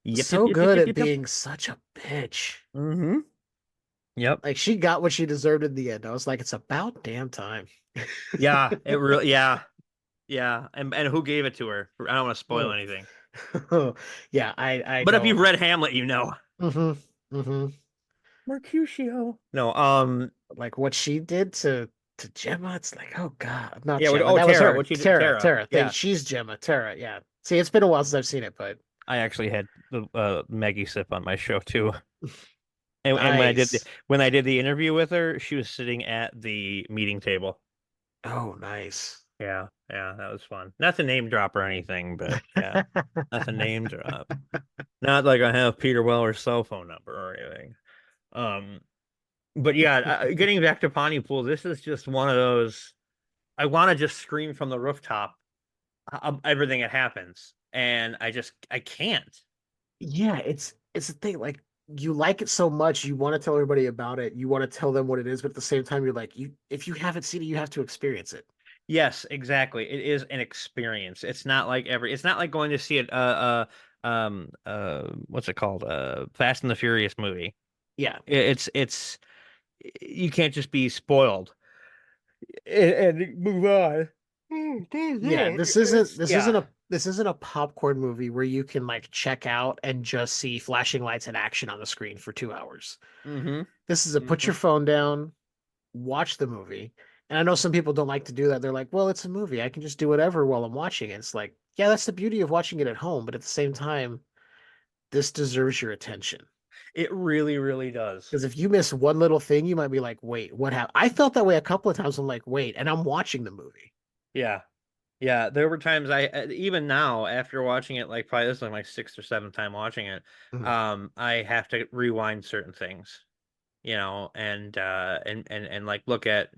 Yep. Yep. so Yep. Yep. good Yep. at Yep. Yep. being such a bitch. Mm-hmm. Yep. Like she got what she deserved in the end. I was like, it's about damn time. Yeah. It really. Yeah. Yeah. And who gave it to her? I don't want to spoil Oh. anything. Yeah, I But if you've don't. read Hamlet, you know. Mm-hmm. Mm-hmm. Mercutio. No. Like what she did to Gemma, it's like, oh God, not Yeah. Gemma. Oh, That was Tara. her. What she did? Tara, Tara. Tara. Yeah. She's Gemma. Tara, yeah. See, it's been a while since I've seen it, but I actually had the Maggie sip on my show too. And nice. when I did the interview with her, she was sitting at the meeting table. Oh, nice. Yeah, yeah, that was fun. Not to name drop or anything, but yeah, not to name drop. Not like I have Peter Weller's cell phone number or anything. Um, but yeah, getting back to Pontypool, this is just one of those. I want to just scream from the rooftop everything that happens, and I can't. Yeah, it's the thing, like you like it so much, you want to tell everybody about it, you want to tell them what it is, but at the same time, you're like, you if you haven't seen it, you have to experience it. Yes, exactly. It is an experience. It's not like it's not like going to see it what's it called? Fast and the Furious movie. Yeah. It's you can't just be spoiled and move on. Yeah, Yeah. this isn't a popcorn movie where you can like check out and just see flashing lights and action on the screen for 2 hours. Mm-hmm. This is a put Mm-hmm. your phone down, watch the movie. And I know some people don't like to do that. They're like, well, it's a movie. I can just do whatever while I'm watching it. It's like, yeah, that's the beauty of watching it at home. But at the same time, this deserves your attention. It really, really does. Because if you miss one little thing, you might be like, wait, what happened? I felt that way a couple of times. I'm like, wait, and I'm watching the movie. Yeah. Yeah, there were times even now after watching it, like probably this is like my sixth or seventh time watching it, Mhm. I have to rewind certain things, and like look at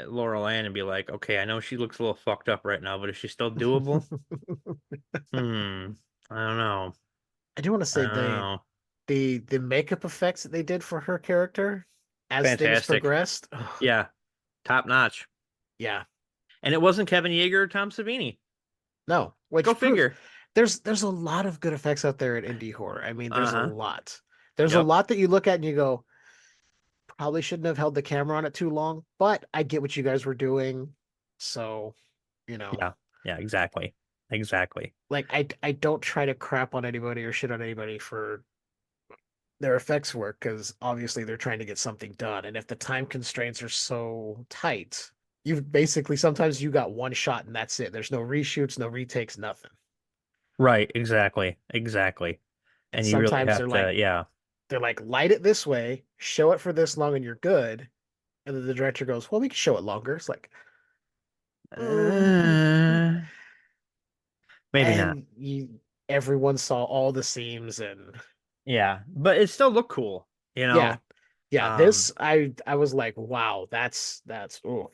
Laurel Ann and be like, okay, I know she looks a little fucked up right now, but is she still doable? Hmm. I don't know. I do want to I say don't know. the makeup effects that they did for her character as things Fantastic. progressed. Ugh, Yeah, top notch. yeah, And it wasn't Kevin Yeager or Tom Savini. no, Go which proves figure. there's a lot of good effects out there in indie horror. I mean, there's a Uh-huh. lot. There's a Yep. lot that you look at and you go, probably shouldn't have held the camera on it too long, but I get what you guys were doing. So, you know, Yeah. Yeah, exactly. Exactly. like I don't try to crap on anybody or shit on anybody for their effects work because obviously they're trying to get something done. And if the time constraints are so tight, you've basically sometimes you got one shot and that's it. There's no reshoots, no retakes, nothing. Right, exactly. Exactly. And And you really sometimes have to, yeah. they're like, light it this way, show it for this long, and you're good. And then the director goes, well, we can show it longer. It's like, mm. Uh, maybe not. And everyone saw all the seams and Yeah, but it still looked cool, you yeah, know. yeah. Um, This I was like, wow, that's oh.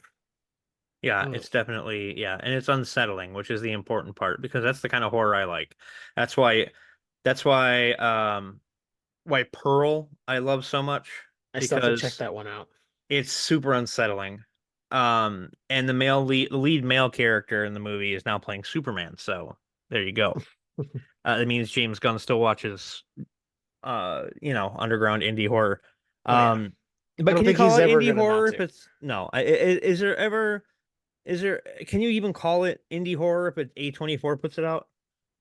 yeah, Mm. it's definitely, yeah, and it's unsettling, which is the important part because that's the kind of horror I like. That's why that's why why Pearl I love so much I still have to check because that one out. it's super unsettling. And the lead male character in the movie is now playing Superman, so there you go. That means James Gunn still watches underground indie horror. Oh yeah. I But don't can you think he's call it ever indie gonna not horror if to. it's no? Is there can you even call it indie horror if A24 puts it out?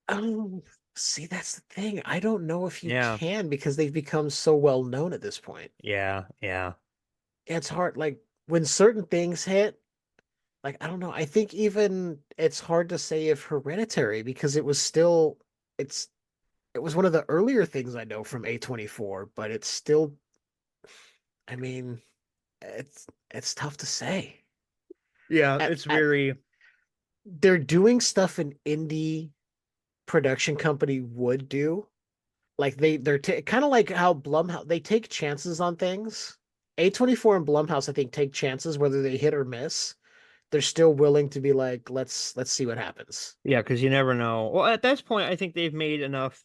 Oh, see, that's the thing. I don't know if you Yeah. can because they've become so well known at this point. Yeah, yeah. It's hard, like when certain things hit, like I don't know. I think even it's hard to say if Hereditary because it was still it's it was one of the earlier things I know from A24, but it's still I mean, it's tough to say. Yeah, At, it's at very they're doing stuff an indie production company would do. Like they're kind of like how Blumhouse they take chances on things. A24 and Blumhouse I think take chances whether they hit or miss. They're still willing to be like let's see what happens. yeah, because you never know. Well, at this point, I think they've made enough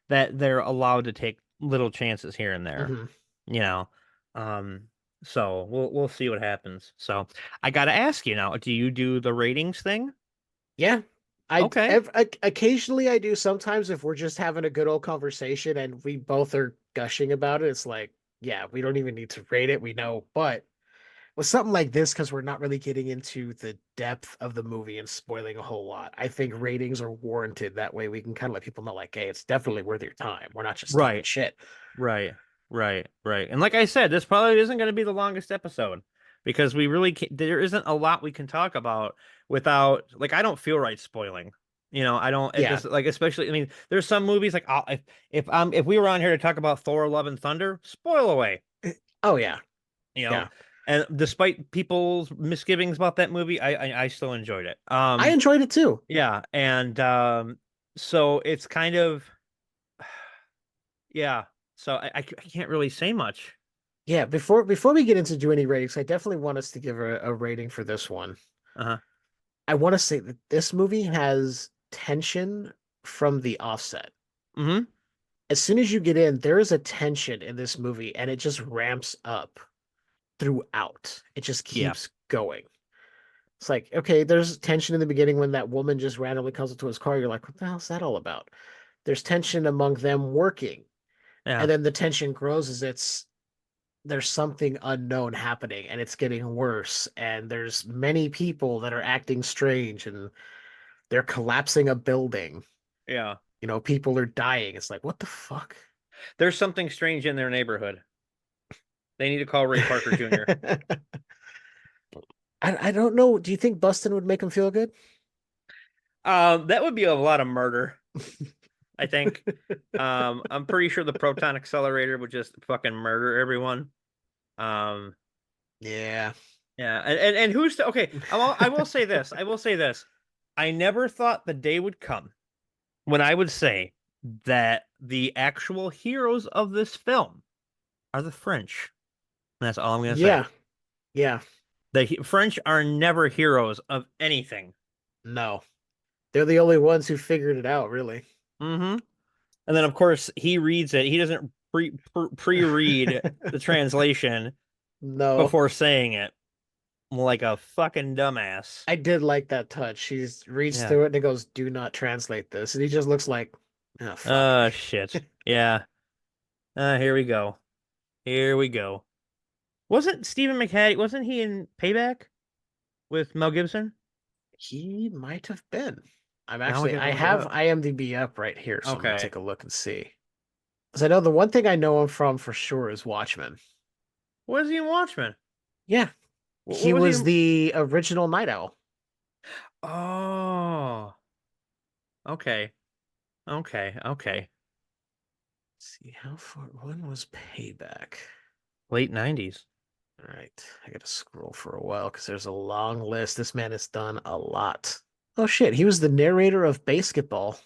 that they're allowed to take little chances here and there. Hmm. You know, um, So we'll see what happens. So I got to ask you now, do you do the ratings thing? Yeah. Okay. Occasionally I do. Sometimes if we're just having a good old conversation and we both are gushing about it, it's like, yeah, we don't even need to rate it. We know. But with something like this, because we're not really getting into the depth of the movie and spoiling a whole lot, I think ratings are warranted. That way we can kind of let people know, like, hey, it's definitely worth your time. We're not just talking Right. shit. Right. Right. And like I said, this probably isn't going to be the longest episode because we really there isn't a lot we can talk about without like I don't feel right spoiling. I don't at Yeah. this like especially I mean there's some movies like if we were on here to talk about Thor Love and Thunder, spoil away. Oh yeah. You know, Yeah. and despite people's misgivings about that movie, I still enjoyed it. I enjoyed it too. Yeah, and so it's kind of yeah. So I can't really say much. Yeah, before we get into do any ratings, I definitely want us to give a rating for this one. Uh-huh. I want to say that this movie has tension from the offset. Mm-hmm. As soon as you get in, there is a tension in this movie, and it just ramps up throughout. It just Yeah. keeps going. It's like, okay, there's tension in the beginning when that woman just randomly comes into his car. You're like, what the hell's that all about? There's tension among them working. Yeah. And then the tension grows as there's something unknown happening and it's getting worse. And there's many people that are acting strange and they're collapsing a building. Yeah. People are dying. It's like, what the fuck? There's something strange in their neighborhood. They need to call Ray Parker Jr. I don't know. Do you think Bustin would make him feel good? That would be a lot of murder. I think. I'm pretty sure the proton accelerator would just fucking murder everyone. Yeah. Yeah. And who's to, okay, I will say this. I will say this. I never thought the day would come when I would say that the actual heroes of this film are the French. And that's all I'm going to say. Yeah. Yeah. The French are never heroes of anything. No. They're the only ones who figured it out, really. Mm-hmm. And then, of course, he reads it. He doesn't pre-read the translation before saying it like a fucking dumbass. I did like that touch. He reads through it and he goes, do not translate this. And he just looks like, oh, fuck. Shit. Yeah. Here we go. Wasn't Stephen McHattie, wasn't he in Payback with Mel Gibson? He might have been. I have IMDb up right here, so I'm gonna take a look and see. Because I know the one thing I know him from for sure is Watchmen. Was he in Watchmen? Yeah. He was the original Night Owl. Oh. Okay. Let's see how far. When was Payback? Late 90s. All right. I got to scroll for a while because there's a long list. This man has done a lot. Oh, shit. He was the narrator of Basketball.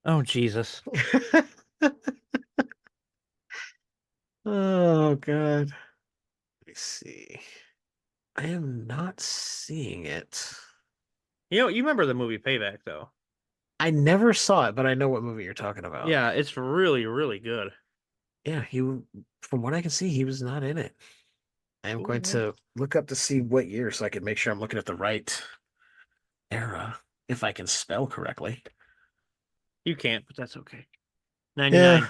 Oh, Jesus. Oh, God. Let me see. I am not seeing it. You remember the movie Payback, though? I never saw it, but I know what movie you're talking about. Yeah, it's really, really good. Yeah, from what I can see, he was not in it. I am going to look up to see what year so I can make sure I'm looking at the right era, if I can spell correctly. You can't, but that's okay. 99. Yeah,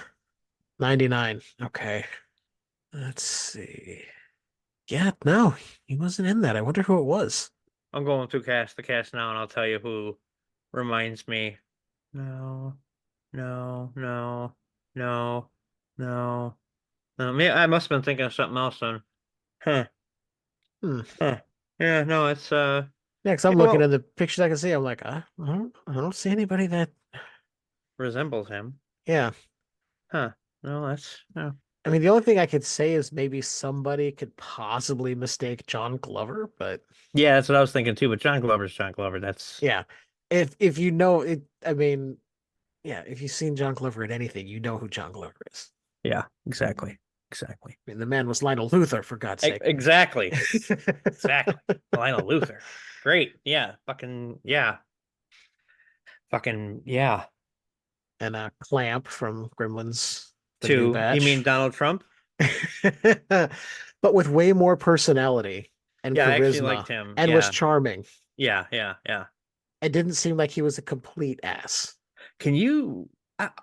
99. Okay. Let's see. Yeah, no, he wasn't in that. I wonder who it was. I'm going to the cast now, and I'll tell you who reminds me. No. I must have been thinking of something else then. Huh. Yeah, no, it's Yeah, because I'm looking at the pictures I can see. I'm like, I don't see anybody that resembles him. Yeah. Huh. No, that's no. I mean, the only thing I could say is maybe somebody could possibly mistake John Glover, but yeah, that's what I was thinking too. But John Glover's John Glover. That's yeah. If you know it, I mean, yeah. If you've seen John Glover in anything, you know who John Glover is. Yeah, exactly. I mean, the man was Lionel Luthor, for God's sake. Exactly. Lionel Luthor. Great. Yeah. Fucking yeah. And Clamp from Gremlins. 2. You mean Donald Trump? but with way more personality and Yeah, I actually liked charisma, him. and was Yeah, charming. yeah. It didn't seem like he was a complete ass. Can you,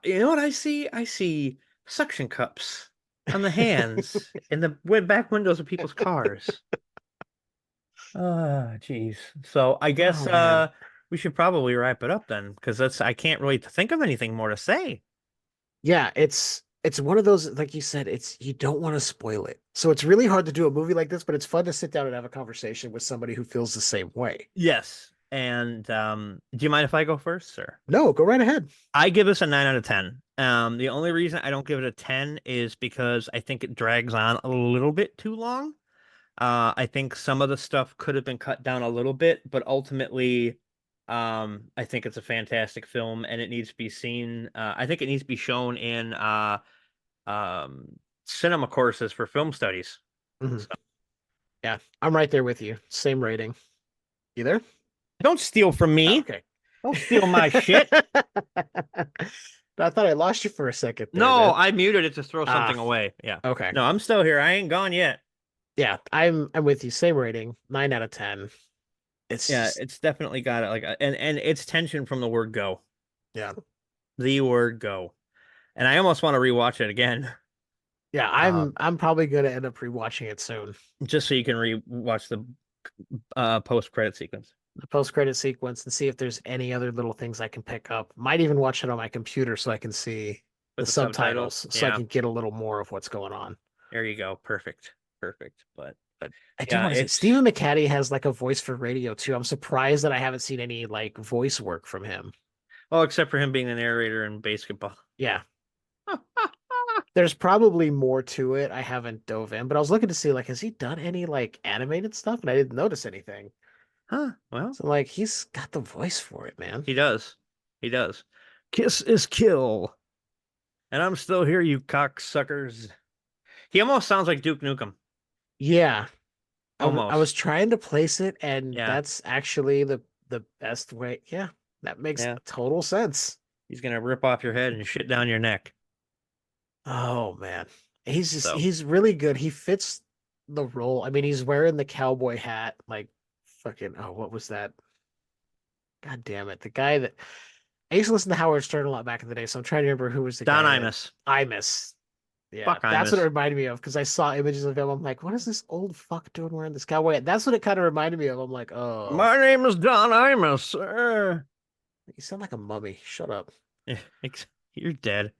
you know what I see? I see suction cups on the hands in the back windows of people's cars. Oh, geez. So I guess Oh man. we should probably wrap it up then, because I can't really think of anything more to say. Yeah, it's one of those, like you said, it's you don't want to spoil it. So it's really hard to do a movie like this, but it's fun to sit down and have a conversation with somebody who feels the same way. Yes. And do you mind if I go first, sir? No, go right ahead. I give this a 9 out of 10. The only reason I don't give it a 10 is because I think it drags on a little bit too long. I think some of the stuff could have been cut down a little bit, but ultimately, I think it's a fantastic film and it needs to be seen. I think it needs to be shown in cinema courses for film studies. Mhm. So, Yeah, I'm right there with you. Same rating. You there? don't steal from me. Oh, okay. Don't steal my shit. I thought I lost you for a second there, No, man. I muted it to throw something away. Yeah. Okay. No, I'm still here. I ain't gone yet. Yeah, I'm with you. Same rating. 9 out of 10. It's Yeah, just, it's definitely got it. And it's tension from the word go. yeah. The word go. And I almost want to rewatch it again. Yeah, I'm probably gonna end up rewatching it soon. Just so you can rewatch the post-credit sequence. The post-credit sequence and see if there's any other little things I can pick up. Might even watch it on my computer so I can see the With the subtitles, so I yeah. can get a little more of what's going on. There you go. Perfect. But I do yeah, want to say it's Stephen McHattie has like a voice for radio too. I'm surprised that I haven't seen any like voice work from him. well, except for him being the narrator in basketball. Yeah. There's probably more to it. I haven't dove in, but I was looking to see like, has he done any like animated stuff? And I didn't notice anything. Huh. Well, So like he's got the voice for it, man. he does. He does. Kiss is kill. And I'm still here, you cocksuckers. He almost sounds like Duke Nukem. Yeah. I Almost. was trying to place it, and Yeah. that's actually the best way. Yeah, that makes total sense. He's gonna rip off your head and shit down your neck. Oh man, he's just So. he's really good. He fits the role. I mean, he's wearing the cowboy hat, like fucking. Oh, what was that? God damn it! The guy that I used to listen to Howard Stern a lot back in the day, so I'm trying to remember who was the Don guy. Imus. Imus. Yeah, Fuck that's Imus. what it reminded me of because I saw images of him. I'm like, what is this old fuck doing wearing this cowboy hat? That's what it kind of reminded me of. I'm like, oh, My name is Don Imus. you sound like a mummy. Shut up. You're dead.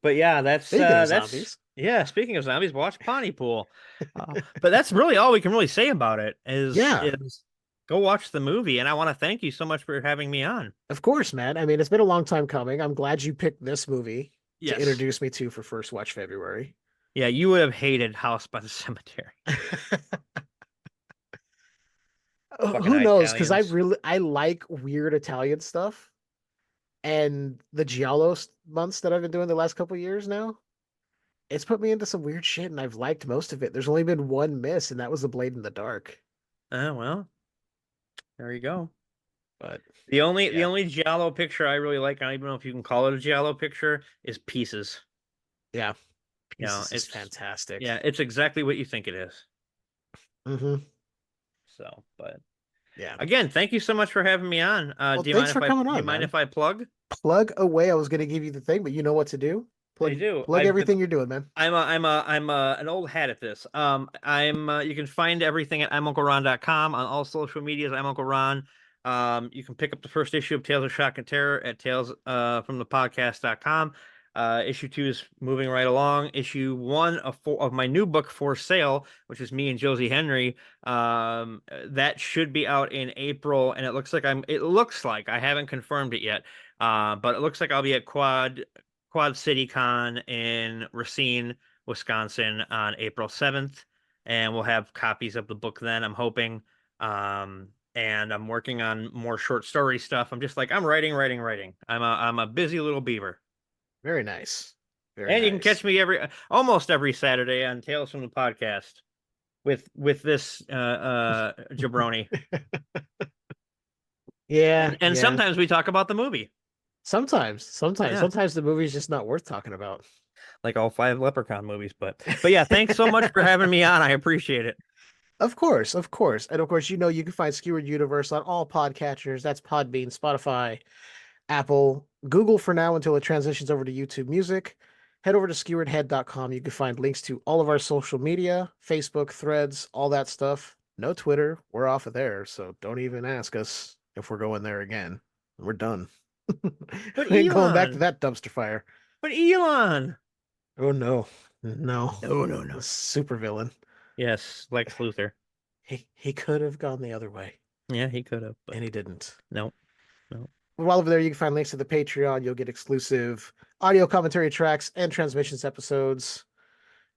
But yeah, that's Speaking of that's zombies. yeah. Speaking of zombies, watch Pontypool. But that's really all we can really say about it. Is go watch the movie, and I want to thank you so much for having me on. Of course, man. I mean, it's been a long time coming. I'm glad you picked this movie to introduce me to for First Watch February. Yeah, you would have hated House by the Cemetery. Who knows? Because I like weird Italian stuff, and the Giallo months that I've been doing the last couple years now, it's put me into some weird shit, and I've liked most of it. There's only been one miss, and that was The Blade in the Dark. Well, there you go. But the only Giallo picture I really like, I don't even know if you can call it a Giallo picture, is Pieces. Yeah, Pieces it's fantastic. Yeah, it's exactly what you think it is. Mm-hmm. So, but yeah, again, thank you so much for having me on. Do you thanks for coming on. Do you mind if I plug? Plug away. I was going to give you the thing, but you know what to do. Plug everything you're doing, man. I'm an old hat at this. You can find everything at ImUncleRon.com on all social medias. ImUncleRon. You can pick up the first issue of Tales of Shock and Terror at talesfromthepodcast.com. Issue 2 is moving right along. Issue 1 of my new book, For Sale, which is me and Josie Henry, that should be out in April, and it looks like I haven't confirmed it yet, but it looks like I'll be at Quad City Con in Racine, Wisconsin on April 7th, and we'll have copies of the book then, I'm hoping. And I'm working on more short story stuff. I'm just like, I'm writing. I'm a busy little beaver. Very nice. You can catch me almost every Saturday on Tales from the Podcast with this jabroni. And sometimes we talk about the movie. Sometimes the movie's just not worth talking about. like all 5 Leprechaun movies. But yeah, thanks so much for having me on. I appreciate it. Of course, of course. And of course, you know, you can find Skewered Universe on all podcatchers. That's Podbean, Spotify, Apple, Google for now until it transitions over to YouTube Music. Head over to skeweredhead.com. You can find links to all of our social media, Facebook, Threads, all that stuff. No Twitter. We're off of there. So don't even ask us if we're going there again. We're done. But We ain't going back to Elon. that dumpster fire. But Elon. Oh, no. No. No. Super villain. Yes, Lex Luthor. He could have gone the other way. Yeah, he could have. And he didn't. No. While over there, you can find links to the Patreon. You'll get exclusive audio commentary tracks and transmissions episodes,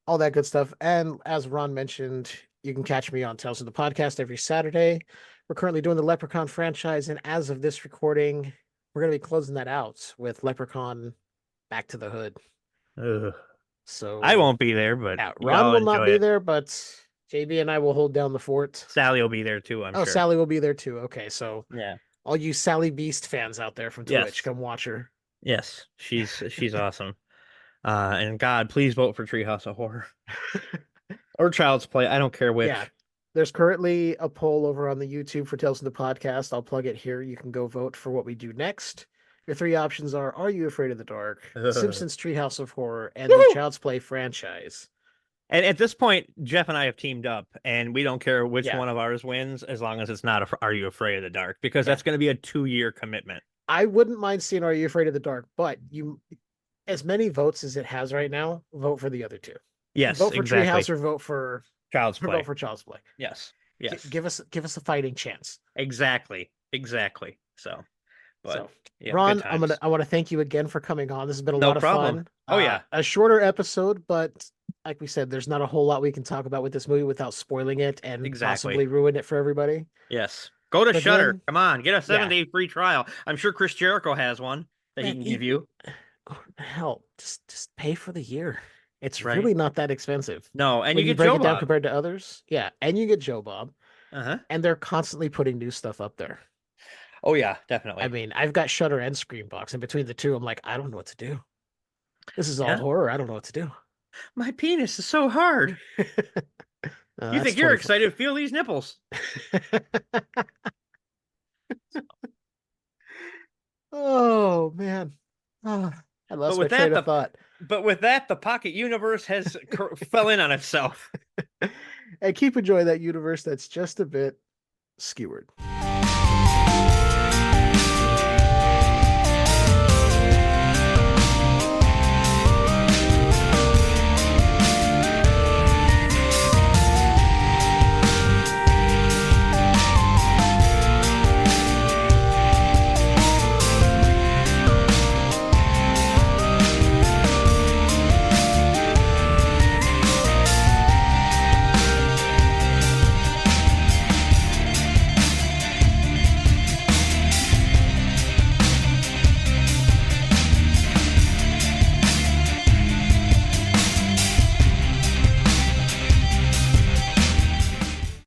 all that good stuff. And as Ron mentioned, you can catch me on Tales of the Podcast every Saturday. We're currently doing the Leprechaun franchise, and as of this recording, we're going to be closing that out with Leprechaun Back to the Hood. Ugh. So I won't be there, but yeah, Ron will not be there, but JB and I will hold down the fort. Sally will be there too, I'm sure. Sally will be there too. Okay, so yeah. All you Sally Beast fans out there from Twitch, come watch her. Yes, she's awesome. And God, please vote for Treehouse of Horror or Child's Play. I don't care which. Yeah, there's currently a poll over on the YouTube for Tales of the Podcast. I'll plug it here. You can go vote for what we do next. Your 3 options are You Afraid of the Dark, Simpsons Treehouse of Horror, and the Child's Play franchise. And at this point, Jeff and I have teamed up, and we don't care which one of ours wins, as long as it's not Are You Afraid of the Dark? Because that's going to be a 2-year commitment. I wouldn't mind seeing Are You Afraid of the Dark, but as many votes as it has right now, vote for the other 2. Yes, vote for exactly. Treehouse or vote for Child's Play. Vote for Child's Play. Yes. Give us a fighting chance. Exactly. So, yeah, Ron, I want to thank you again for coming on. This has been a lot of fun. Oh yeah, a shorter episode, but like we said, there's not a whole lot we can talk about with this movie without spoiling it and possibly ruin it for everybody. Yes, go to Shudder. Come on, get a 7-day free trial. I'm sure Chris Jericho has one that he can give you. Hell, just pay for the year. It's really not that expensive. No, and when you get break Joe it down Bob compared to others. Yeah, and you get Joe Bob. And they're constantly putting new stuff up there. Oh yeah, definitely. I mean, I've got Shudder and Screambox, and between the 2, I'm like, I don't know what to do. This is all horror. I don't know what to do. My penis is so hard. You think you're excited? Feel these nipples. Oh man, I lost my train of thought. But with that, the pocket universe has fell in on itself. And keep enjoying that universe that's just a bit skewered.